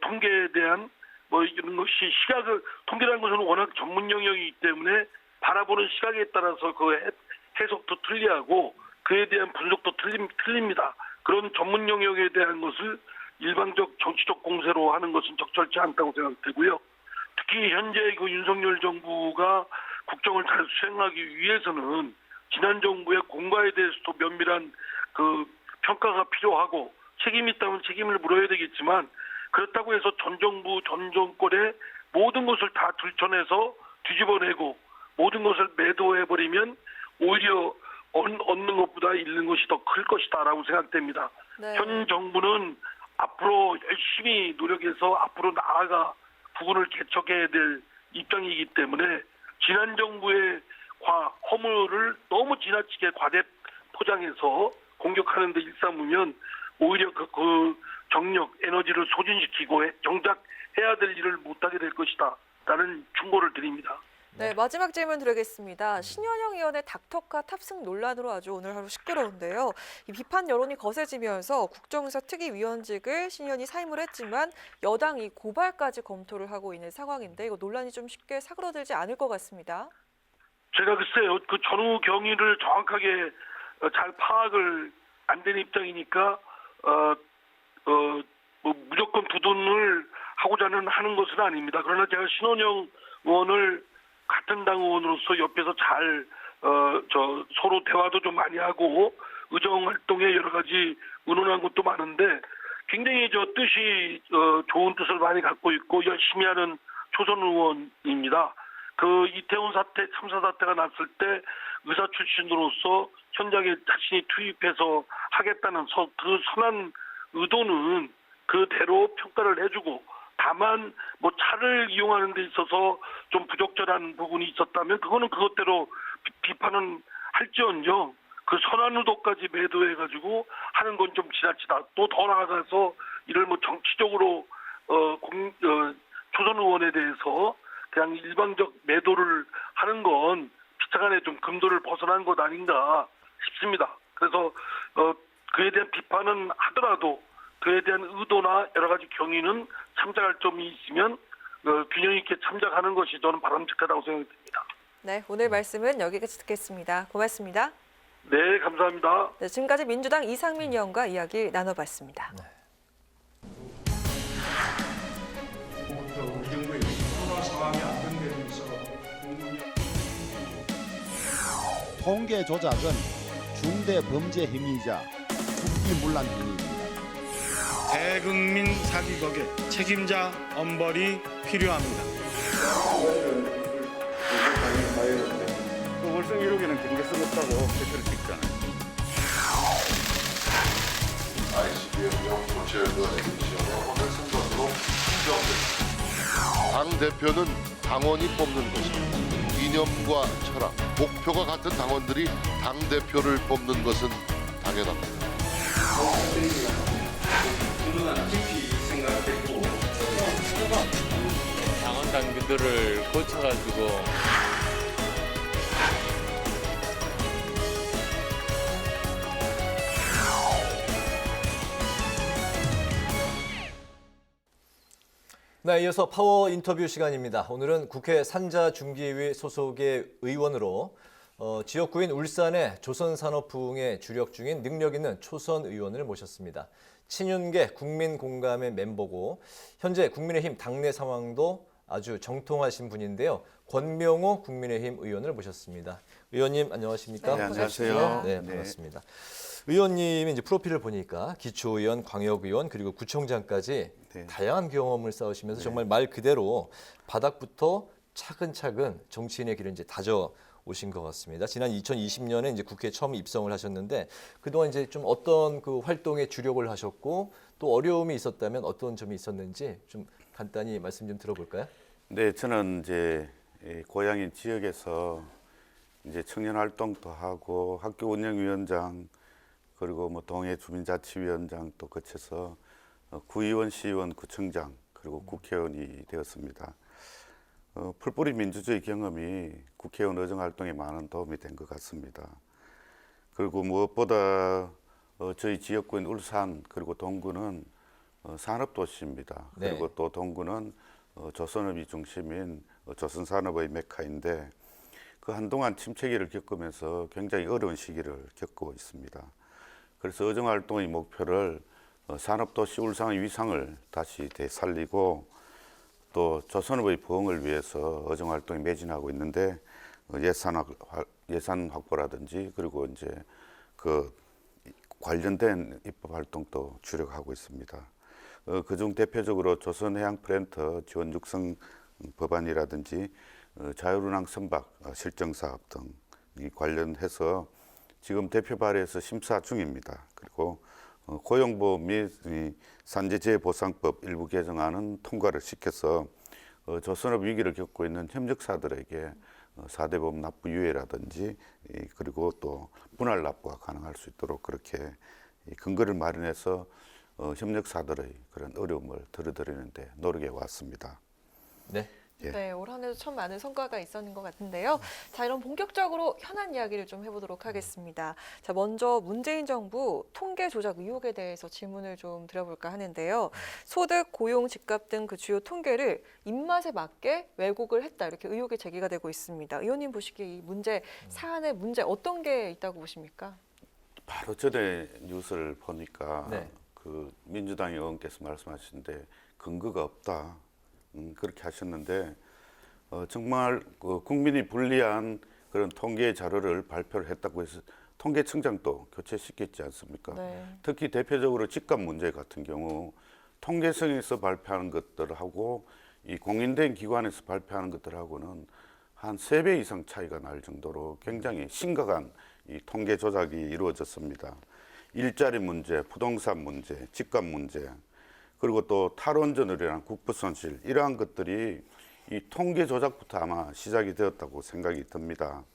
통계에 대한 이런 것이 통계라는 것은 워낙 전문 영역이기 때문에 바라보는 시각에 따라서 그 해석도 틀리하고 그에 대한 분석도 틀립니다. 그런 전문 영역에 대한 것을 일방적 정치적 공세로 하는 것은 적절치 않다고 생각되고요. 특히 현재 그 윤석열 정부가 국정을 잘 수행하기 위해서는 지난 정부의 공과에 대해서도 면밀한 그 평가가 필요하고, 책임이 있다면 책임을 물어야 되겠지만, 그렇다고 해서 전 정부, 전 정권의 모든 것을 다 들춰내서 뒤집어내고 모든 것을 매도해버리면 오히려 얻는 것보다 잃는 것이 더 클 것이다라고 생각됩니다. 네. 현 정부는 앞으로 열심히 노력해서 앞으로 나아가 부분을 개척해야 될 입장이기 때문에 지난 정부의 허물을 너무 지나치게 과대 포장해서 공격하는 데 일삼으면 오히려 그 정력, 에너지를 소진시키고 정작 해야 될 일을 못하게 될 것이다 라는 충고를 드립니다. 네, 마지막 질문 드리겠습니다. 신현영 의원의 닥터카 탑승 논란으로 아주 오늘 하루 시끄러운데요. 이 비판 여론이 거세지면서 국정수사 특위위원직을 신현이 사임을 했지만 여당이 고발까지 검토를 하고 있는 상황인데, 이거 논란이 좀 쉽게 사그러들지 않을 것 같습니다. 제가 글쎄요, 그 전후 경위를 정확하게 잘 파악을 안 된 입장이니까 무조건 두둔을 하고자 하는 것은 아닙니다. 그러나 제가 신원영 의원을 같은 당 의원으로서 옆에서 잘 서로 대화도 좀 많이 하고 의정 활동에 여러 가지 의논한 것도 많은데, 굉장히 뜻이 좋은 뜻을 많이 갖고 있고 열심히 하는 초선 의원입니다. 그 이태원 사태, 참사 사태가 났을 때 의사 출신으로서 현장에 자신이 투입해서 하겠다는 그 선한 의도는 그대로 평가를 해주고, 다만 차를 이용하는 데 있어서 좀 부적절한 부분이 있었다면 그거는 그것대로 비판은 할지언정, 그 선한 의도까지 매도해가지고 하는 건 좀 지나치다. 또 더 나아가서 이를 정치적으로 초선 의원에 대해서 그냥 일방적 매도를 하는 건 비차간에 좀 금도를 벗어난 것 아닌가 싶습니다. 그래서 그에 대한 비판은 하더라도 그에 대한 의도나 여러 가지 경위는 참작할 점이 있으면 균형 있게 참작하는 것이 저는 바람직하다고 생각됩니다. 네, 오늘 말씀은 여기까지 듣겠습니다. 고맙습니다. 네, 감사합니다. 네, 지금까지 민주당 이상민 의원과 이야기 나눠봤습니다. 네. 통계 조작은 중대 범죄 행위이자 국기문란 행위입니다. 대국민 사기극의 책임자 엄벌이 필요합니다. 월성 1호기는 경계성 없다고 대표를 찍잖아요. ICBM 교체과 MC는 오늘 선거로 당 대표는 당원이 뽑는 것입니다. 이념과 철학, 목표가 같은 당원들이 당 대표를 뽑는 것은 당연합니다. 당원 당규들을 고쳐가지고 네, 이어서 파워 인터뷰 시간입니다. 오늘은 국회 산자중기위 소속의 의원으로 지역구인 울산의 조선산업 부흥에 주력 중인 능력 있는 초선 의원을 모셨습니다. 친윤계 국민공감의 멤버고 현재 국민의힘 당내 상황도 아주 정통하신 분인데요. 권명호 국민의힘 의원을 모셨습니다. 의원님 안녕하십니까? 네, 안녕하세요. 네, 반갑습니다. 의원님이 이제 프로필을 보니까 기초의원, 광역의원 그리고 구청장까지 다양한 경험을 쌓으시면서 정말 말 그대로 바닥부터 차근차근 정치인의 길을 이제 다져 오신 것 같습니다. 지난 2020년에 이제 국회에 처음 입성을 하셨는데 그동안 이제 좀 어떤 그 활동에 주력을 하셨고 또 어려움이 있었다면 어떤 점이 있었는지 좀 간단히 말씀 좀 들어볼까요? 네, 저는 이제 고향인 지역에서 이제 청년 활동도 하고 학교 운영위원장 그리고 뭐 동해 주민자치위원장 또 거쳐서 구의원, 시의원, 구청장 그리고 국회의원이 되었습니다. 풀뿌리 민주주의 경험이 국회의원 의정 활동에 많은 도움이 된 것 같습니다. 그리고 무엇보다 저희 지역구인 울산 그리고 동구는 산업도시입니다. 네. 그리고 또 동구는 조선업이 중심인 조선산업의 메카인데 그 한동안 침체기를 겪으면서 굉장히 어려운 시기를 겪고 있습니다. 그래서 의정활동의 목표를 산업도시 울산의 위상을 다시 되살리고 또 조선업의 부흥을 위해서 의정활동에 매진하고 있는데 예산 확보라든지 그리고 이제 그 관련된 입법 활동도 주력하고 있습니다. 그중 대표적으로 조선해양플랜트 지원 육성 법안이라든지 자율운항 선박 실정사업 등이 관련해서 지금 대표 발의해서 심사 중입니다. 그리고 고용보험 및 산재재해보상법 일부 개정안은 통과를 시켜서 조선업 위기를 겪고 있는 협력사들에게 4대 보험 납부 유예라든지 그리고 또 분할 납부가 가능할 수 있도록 그렇게 근거를 마련해서 협력사들의 그런 어려움을 덜어드리는데 노력해 왔습니다. 네. 예. 네, 올 한 해도 참 많은 성과가 있었는 것 같은데요. 자, 이런 본격적으로 현안 이야기를 좀 해보도록 하겠습니다. 자, 먼저 문재인 정부 통계 조작 의혹에 대해서 질문을 좀 드려볼까 하는데요. 소득, 고용, 집값 등 그 주요 통계를 입맛에 맞게 왜곡을 했다 이렇게 의혹이 제기가 되고 있습니다. 의원님 보시기에 이 문제 사안의 문제 어떤 게 있다고 보십니까? 바로 전에 뉴스를 보니까 네. 그 민주당 의원께서 말씀하시는데 근거가 없다. 그렇게 하셨는데 정말 그 국민이 불리한 그런 통계 자료를 발표를 했다고 해서 통계청장도 교체시켰지 않습니까? 네. 특히 대표적으로 집값 문제 같은 경우 통계청에서 발표하는 것들하고 이 공인된 기관에서 발표하는 것들하고는 한 3배 이상 차이가 날 정도로 굉장히 심각한 이 통계 조작이 이루어졌습니다. 일자리 문제, 부동산 문제, 집값 문제, 그리고 또 탈원전으로 국부 손실 이러한 것들이 이 통계 조작부터 아마 시작이 되었다고 생각이 듭니다.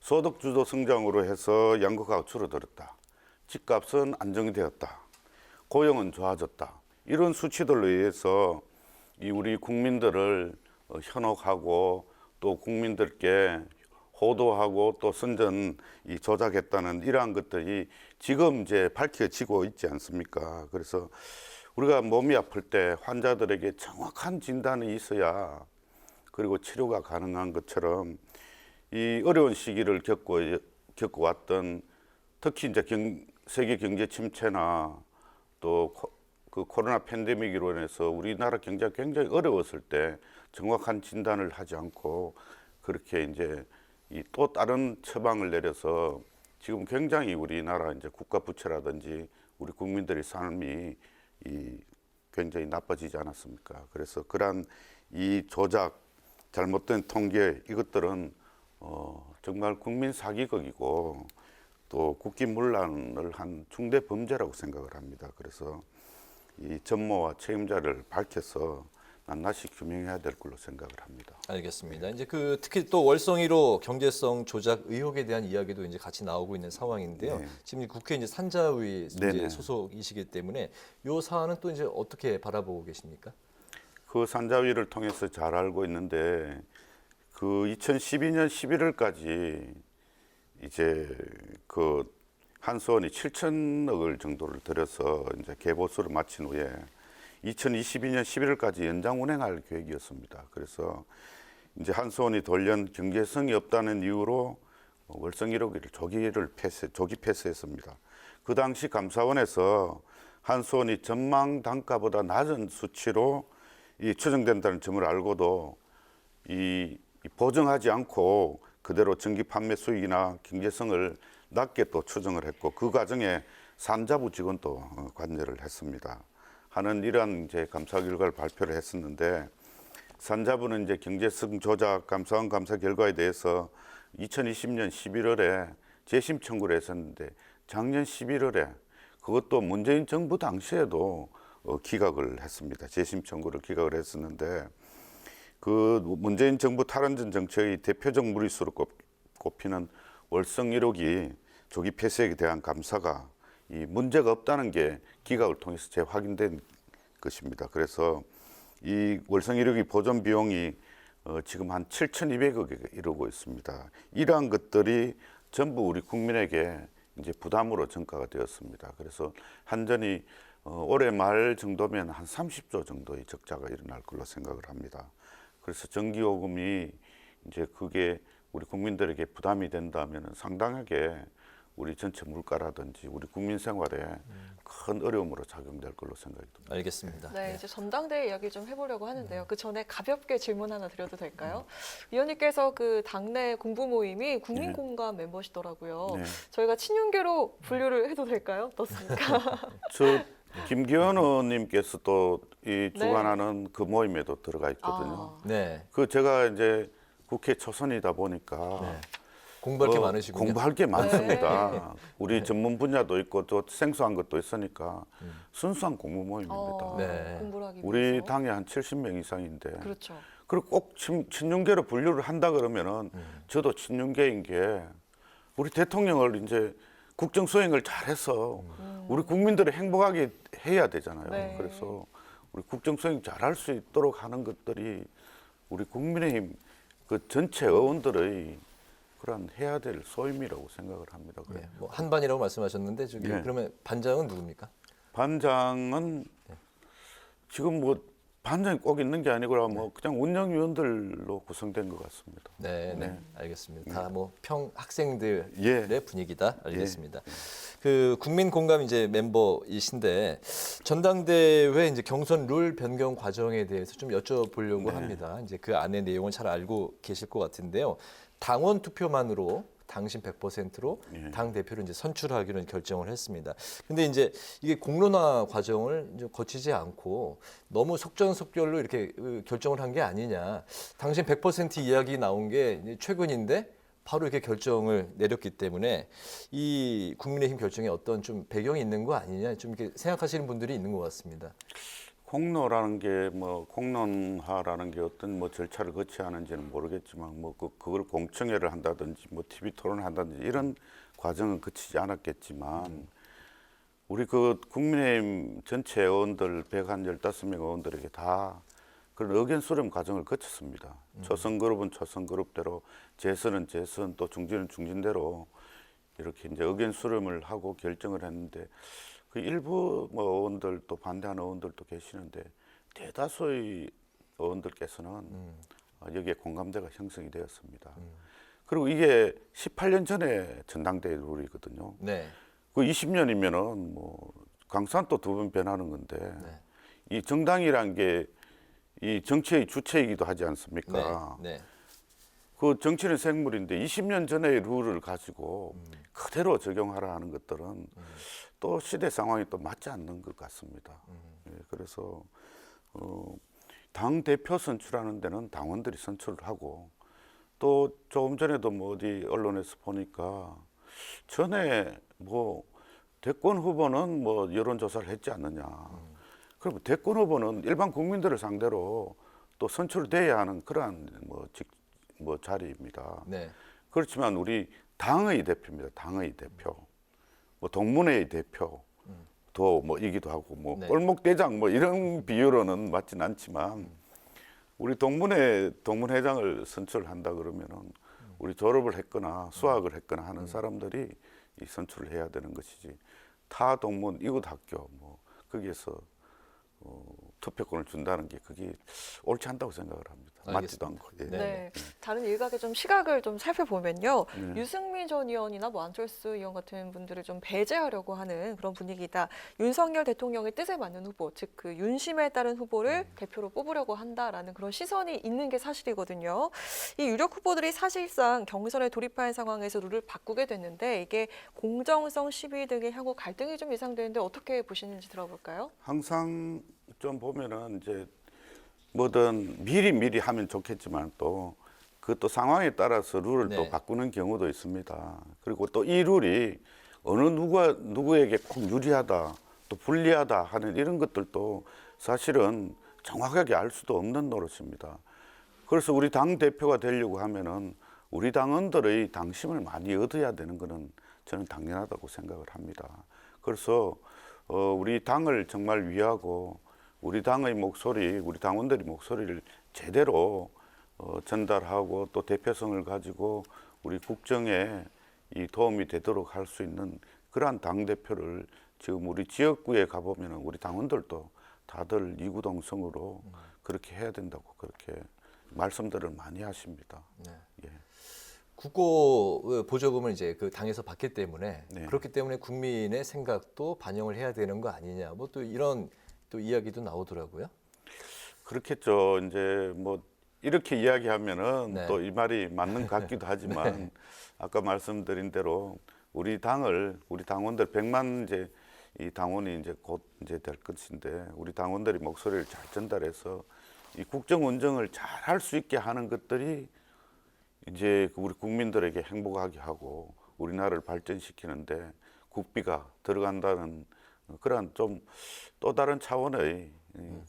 소득 주도 성장으로 해서 양극화가 줄어들었다. 집값은 안정되었다. 고용은 좋아졌다. 이런 수치들로 의해서 이 우리 국민들을 현혹하고 또 국민들께 호도하고 또 선전 이 조작했다는 이러한 것들이 지금 이제 밝혀지고 있지 않습니까? 그래서 우리가 몸이 아플 때 환자들에게 정확한 진단이 있어야 그리고 치료가 가능한 것처럼 이 어려운 시기를 겪어왔던 특히 이제 세계 경제 침체나 또 그 코로나 팬데믹으로 인해서 우리나라 경제가 굉장히 어려웠을 때 정확한 진단을 하지 않고 그렇게 이제 이 또 다른 처방을 내려서 지금 굉장히 우리나라 이제 국가 부채라든지 우리 국민들의 삶이 이 굉장히 나빠지지 않았습니까? 그래서 그러한 이 조작, 잘못된 통계 이것들은 정말 국민 사기극이고 또 국기문란을 한 중대 범죄라고 생각을 합니다. 그래서 이 전모와 책임자를 밝혀서 낱낱이 규명해야 될 걸로 생각을 합니다. 알겠습니다. 이제 그 특히 또 월성이로 경제성 조작 의혹에 대한 이야기도 이제 같이 나오고 있는 상황인데요. 네. 지금 국회 이제 산자위 이제 네네. 소속이시기 때문에 이 사안은 또 이제 어떻게 바라보고 계십니까? 그 산자위를 통해서 잘 알고 있는데 그 2012년 11월까지 이제 그 한수원이 7천억을 정도를 들여서 이제 개보수를 마친 후에 2022년 11월까지 연장 운행할 계획이었습니다. 그래서 이제 한수원이 돌연 경제성이 없다는 이유로 월성 1호기를 조기 폐쇄했습니다. 그 당시 감사원에서 한수원이 전망 단가보다 낮은 수치로 이 추정된다는 점을 알고도 이 보정하지 않고 그대로 전기 판매 수익이나 경제성을 낮게 또 추정을 했고 그 과정에 산자부 직원도 관여를 했습니다. 하는 이러한 이제 감사 결과를 발표를 했었는데 산자부는 이제 경제성 조작 감사원 감사 결과에 대해서 2020년 11월에 재심 청구를 했었는데 작년 11월에 그것도 문재인 정부 당시에도 기각을 했습니다. 재심 청구를 기각을 했었는데 그 문재인 정부 탈원전 정책의 대표적 무리수로 꼽히는 월성 1호기 조기 폐쇄에 대한 감사가 이 문제가 없다는 게 기각을 통해서 재확인된 것입니다. 그래서 이 월성 1호기 보존 비용이 지금 한 7,200억에 이르고 있습니다. 이러한 것들이 전부 우리 국민에게 이제 부담으로 전가가 되었습니다. 그래서 한전이 올해 말 정도면 한 30조 정도의 적자가 일어날 걸로 생각을 합니다. 그래서 전기요금이 이제 그게 우리 국민들에게 부담이 된다면 상당하게 우리 전체 물가라든지 우리 국민 생활에 큰 어려움으로 작용될 걸로 생각이 듭니다. 알겠습니다. 네, 이제 전당대회 이야기 좀 해보려고 하는데요. 그 전에 가볍게 질문 하나 드려도 될까요? 위원님께서 그 당내 공부 모임이 국민공감 멤버시더라고요. 네. 저희가 친윤계로 분류를 해도 될까요? 어떻습니까? 저 김기현 의원님께서 또 이 주관하는 그 모임에도 들어가 있거든요. 네. 그 제가 이제 국회 초선이다 보니까 공부할 게 많으시군요. 공부할 게 많습니다. 우리 전문 분야도 있고 또 생소한 것도 있으니까 순수한 공부 모임입니다. 공부를 하기 우리 위해서. 당에 한 70명 이상인데 그렇죠. 그리고 꼭 친윤계로 분류를 한다 그러면은 저도 친윤계인 게 우리 대통령을 이제 국정 수행을 잘해서 우리 국민들을 행복하게 해야 되잖아요. 네. 그래서 우리 국정 수행 잘할 수 있도록 하는 것들이 우리 국민의힘 그 전체 의원들의 그런 해야 될 소임이라고 생각을 합니다. 그래. 네, 뭐 한반이라고 말씀하셨는데 저기 네. 그러면 반장은 누굽니까? 반장은 지금 뭐 반장이 꼭 있는 게 아니고 뭐 그냥 운영위원들로 구성된 것 같습니다. 네, 네, 네. 알겠습니다. 다 뭐 평 학생들의 예. 분위기다. 알겠습니다. 그 국민 공감 이제 멤버이신데 전당대회 이제 경선 룰 변경 과정에 대해서 좀 여쭤보려고 합니다. 이제 그 안에 내용을 잘 알고 계실 것 같은데요. 당원 투표만으로 당신 100%로 당 대표를 이제 선출하기로 결정을 했습니다. 근데 이제 이게 공론화 과정을 이제 거치지 않고 너무 속전속결로 이렇게 결정을 한 게 아니냐. 당신 100% 이야기 나온 게 이제 최근인데 바로 이렇게 결정을 내렸기 때문에 이 국민의힘 결정에 어떤 좀 배경이 있는 거 아니냐 좀 이렇게 생각하시는 분들이 있는 것 같습니다. 공론화라는 게 뭐 공론화라는 게 어떤 뭐 절차를 거쳐야 하는지는 모르겠지만 뭐 그걸 공청회를 한다든지 뭐 TV 토론을 한다든지 이런 과정은 거치지 않았겠지만 우리 그 국민의힘 전체 의원들 115명 의원들에게 다 그런 의견 수렴 과정을 거쳤습니다. 초선 그룹은 초선 그룹대로, 재선은 재선, 또 중진은 중진대로 이렇게 이제 의견 수렴을 하고 결정을 했는데 그 일부 뭐 의원들 또 반대하는 의원들도 계시는데 대다수의 의원들께서는 여기에 공감대가 형성이 되었습니다. 그리고 이게 18년 전에 전당대회 룰이거든요. 네. 그 20년이면은 뭐 강산 또 두 번 변하는 건데 이 정당이란 게 이 정치의 주체이기도 하지 않습니까? 네. 그 정치는 생물인데 20년 전의 룰을 가지고 그대로 적용하라 하는 것들은 또 시대 상황이 또 맞지 않는 것 같습니다. 예, 그래서 당 대표 선출하는 데는 당원들이 선출을 하고 또 조금 전에도 뭐 어디 언론에서 보니까 전에 뭐 대권 후보는 뭐 여론조사를 했지 않느냐. 그럼 대권 후보는 일반 국민들을 상대로 또 선출돼야 하는 그러한 뭐 자리입니다. 네. 그렇지만 우리 당의 대표입니다. 당의 대표, 뭐 동문회의 대표, 도 뭐 이기도 하고 뭐 꼴목 대장 뭐 이런 비유로는 맞진 않지만 우리 동문회장을 선출한다 그러면은 우리 졸업을 했거나 수학을 했거나 하는 사람들이 이 선출을 해야 되는 것이지 타 동문 이웃 학교 뭐 거기에서 투표권을 준다는 게 그게 옳지 않다고 생각을 합니다. 맞지도 않고. 예. 네. 다른 일각의 좀 시각을 좀 살펴보면요. 유승민 전 의원이나 뭐 안철수 의원 같은 분들을 좀 배제하려고 하는 그런 분위기다. 윤석열 대통령의 뜻에 맞는 후보, 즉 그 윤심에 따른 후보를 대표로 뽑으려고 한다라는 그런 시선이 있는 게 사실이거든요. 이 유력 후보들이 사실상 경선에 돌입한 상황에서 룰을 바꾸게 됐는데 이게 공정성 시비 등의 향후 갈등이 좀 예상되는데 어떻게 보시는지 들어볼까요? 항상 좀 보면은 이제 뭐든 미리 하면 좋겠지만 또 그것도 상황에 따라서 룰을 또 바꾸는 경우도 있습니다. 그리고 또 이 룰이 어느 누구에게 꼭 유리하다 또 불리하다 하는 이런 것들도 사실은 정확하게 알 수도 없는 노릇입니다. 그래서 우리 당 대표가 되려고 하면은 우리 당원들의 당심을 많이 얻어야 되는 거는 저는 당연하다고 생각을 합니다. 그래서 우리 당을 정말 위하고 우리 당의 목소리, 우리 당원들의 목소리를 제대로 전달하고 또 대표성을 가지고 우리 국정에 이 도움이 되도록 할 수 있는 그러한 당 대표를 지금 우리 지역구에 가보면 우리 당원들도 다들 이구동성으로 그렇게 해야 된다고 그렇게 말씀들을 많이 하십니다. 네. 예. 국고 보조금을 이제 그 당에서 받기 때문에 네. 그렇기 때문에 국민의 생각도 반영을 해야 되는 거 아니냐. 뭐 또 이런 또 이야기도 나오더라고요. 그렇겠죠. 이제 뭐 이렇게 이야기하면은 네. 또 이 말이 맞는 것 같기도 하지만 네. 아까 말씀드린 대로 우리 당원들 100만 이제 이 당원이 이제 곧 이제 될 것인데 우리 당원들이 목소리를 잘 전달해서 이 국정 운영을 잘 할 수 있게 하는 것들이 이제 우리 국민들에게 행복하게 하고 우리나라를 발전시키는데 국비가 들어간다는 그런 좀 또 다른 차원의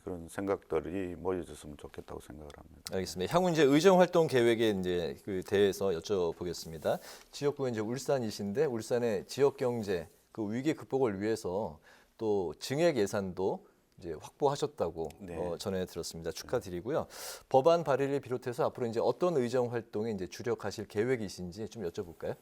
그런 생각들이 모여졌으면 좋겠다고 생각을 합니다. 알겠습니다. 향후 이제 의정 활동 계획에 이제 그 대해서 여쭤보겠습니다. 지역구가 이제 울산이신데 울산의 지역 경제 그 위기 극복을 위해서 또 증액 예산도 이제 확보하셨다고 전해 들었습니다. 축하드리고요. 법안 발의를 비롯해서 앞으로 이제 어떤 의정 활동에 이제 주력하실 계획이신지 좀 여쭤볼까요?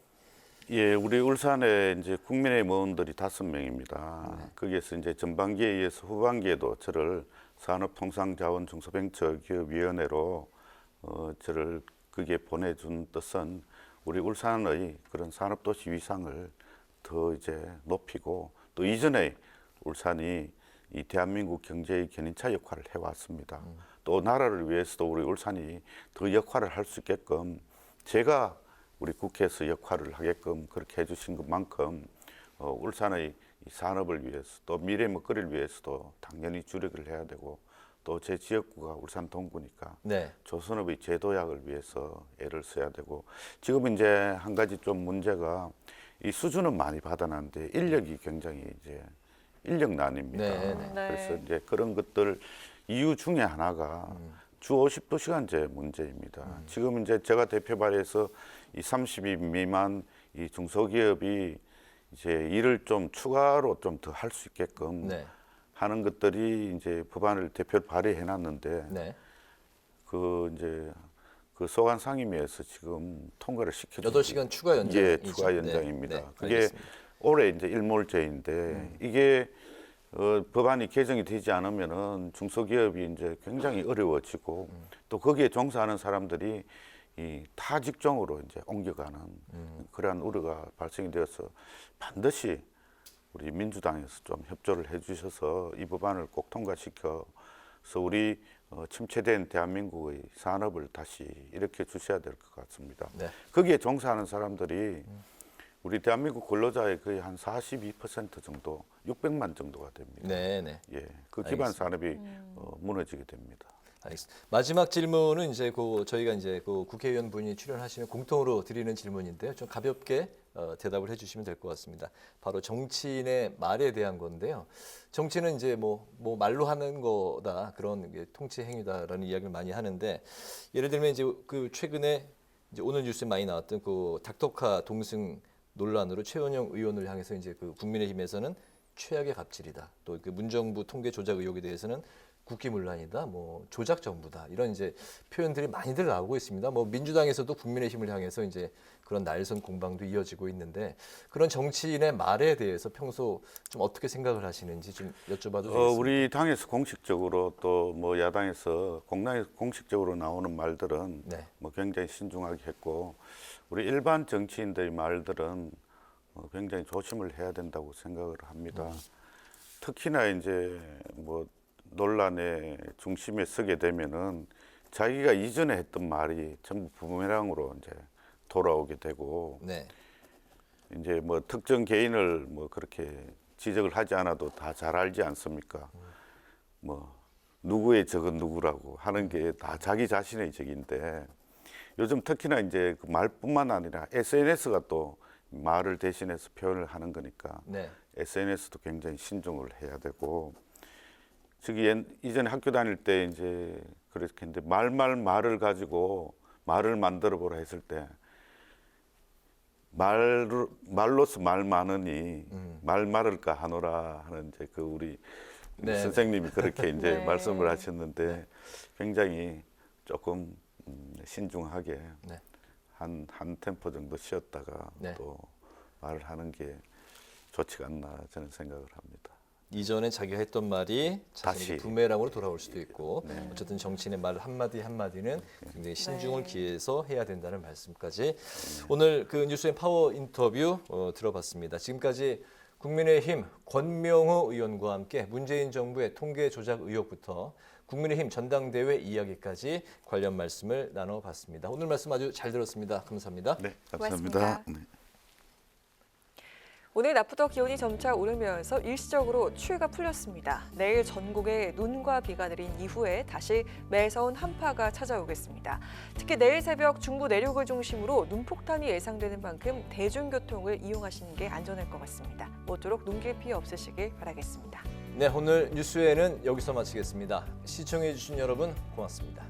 예, 우리 울산에 이제 국민의힘 의원들이 5명입니다. 거기에서 이제 전반기에 이어서 후반기에도 저를 산업통상자원중소벤처기업위원회로 저를 거기에 보내준 뜻은 우리 울산의 그런 산업도시 위상을 더 이제 높이고 또 이전에 울산이 이 대한민국 경제의 견인차 역할을 해왔습니다. 또 나라를 위해서도 우리 울산이 더 역할을 할 수 있게끔 제가 우리 국회에서 역할을 하게끔 그렇게 해주신 것만큼 울산의 이 산업을 위해서 또 미래 먹거리를 위해서도 당연히 주력을 해야 되고 또 제 지역구가 울산 동구니까 조선업의 재도약을 위해서 애를 써야 되고 지금 이제 한 가지 좀 문제가 이 수주는 많이 받아놨는데 인력이 굉장히 이제 인력난입니다. 그래서 이제 그런 것들 이유 중에 하나가 주 50시간제 문제입니다. 지금 이제 제가 대표 발의해서 이 30인 미만 이 중소기업이 이제 일을 좀 추가로 좀 더 할 수 있게끔 하는 것들이 이제 법안을 대표 발의해 놨는데 그 이제 그 소관 상임위에서 지금 통과를 시켜주고 8시간 추가 연장. 예, 추가 연장입니다. 그게 올해 이제 일몰제인데 이게 법안이 개정이 되지 않으면은 중소기업이 이제 굉장히 어려워지고 또 거기에 종사하는 사람들이 이 타 직종으로 이제 옮겨가는 그러한 우려가 발생이 되어서 반드시 우리 민주당에서 좀 협조를 해주셔서 이 법안을 꼭 통과시켜서 우리 침체된 대한민국의 산업을 다시 일으켜 주셔야 될 것 같습니다. 거기에 종사하는 사람들이 우리 대한민국 근로자의 거의 한 42% 정도, 600만 정도가 됩니다. 예, 그 기반 산업이 무너지게 됩니다. 알겠습니다. 마지막 질문은 이제 저희가 이제 국회의원 분이 출연하시면 공통으로 드리는 질문인데요. 좀 가볍게 대답을 해주시면 될 것 같습니다. 바로 정치인의 말에 대한 건데요. 정치는 이제 뭐 말로 하는 거다 그런 게 통치 행위다라는 이야기를 많이 하는데 예를 들면 이제 그 최근에 이제 오늘 뉴스에 많이 나왔던 그 닥터카 동승 논란으로 최원영 의원을 향해서 이제 그 국민의힘에서는 최악의 갑질이다. 또 그 문정부 통계 조작 의혹에 대해서는 국기문란이다, 뭐 조작 정부다 이런 이제 표현들이 많이들 나오고 있습니다. 뭐 민주당에서도 국민의힘을 향해서 이제 그런 날선 공방도 이어지고 있는데 그런 정치인의 말에 대해서 평소 좀 어떻게 생각을 하시는지 좀 여쭤봐도 되겠습니까? 우리 당에서 공식적으로 또 뭐 야당에서 공식적으로 나오는 말들은 뭐 굉장히 신중하게 했고 우리 일반 정치인들의 말들은 굉장히 조심을 해야 된다고 생각을 합니다. 특히나 이제 뭐 논란의 중심에 서게 되면은 자기가 이전에 했던 말이 전부 부메랑으로 이제 돌아오게 되고 이제 뭐 특정 개인을 뭐 그렇게 지적을 하지 않아도 다 잘 알지 않습니까? 뭐 누구의 적은 누구라고 하는 게 다 자기 자신의 적인데 요즘 특히나 이제 그 말뿐만 아니라 SNS가 또 말을 대신해서 표현을 하는 거니까 네. SNS도 굉장히 신중을 해야 되고 저기 이전에 학교 다닐 때 이제 그렇게 했는데 말을 가지고 말을 만들어 보라 했을 때 말로서 말 많으니 말 많을까 하노라 하는 이제 그 우리 네. 선생님이 그렇게 이제 네. 말씀을 하셨는데 굉장히 조금 신중하게 네. 한 템포 정도 쉬었다가 네. 또 말을 하는 게 좋지가 않나 저는 생각을 합니다. 이전에 자기가 했던 말이 자신에게 다시. 부메랑으로 돌아올 수도 있고 네. 어쨌든 정치인의 말 한마디 한마디는 굉장히 신중을 네. 기해서 해야 된다는 말씀까지 오늘 그 뉴스의 파워 인터뷰 들어봤습니다. 지금까지 국민의힘 권명호 의원과 함께 문재인 정부의 통계 조작 의혹부터 국민의힘 전당대회 이야기까지 관련 말씀을 나눠봤습니다. 오늘 말씀 아주 잘 들었습니다. 감사합니다. 네, 감사합니다. 고맙습니다. 오늘 낮부터 기온이 점차 오르면서 일시적으로 추위가 풀렸습니다. 내일 전국에 눈과 비가 내린 이후에 다시 매서운 한파가 찾아오겠습니다. 특히 내일 새벽 중부 내륙을 중심으로 눈폭탄이 예상되는 만큼 대중교통을 이용하시는 게 안전할 것 같습니다. 모쪼록 눈길 피해 없으시길 바라겠습니다. 네, 오늘 뉴스회는 여기서 마치겠습니다. 시청해주신 여러분 고맙습니다.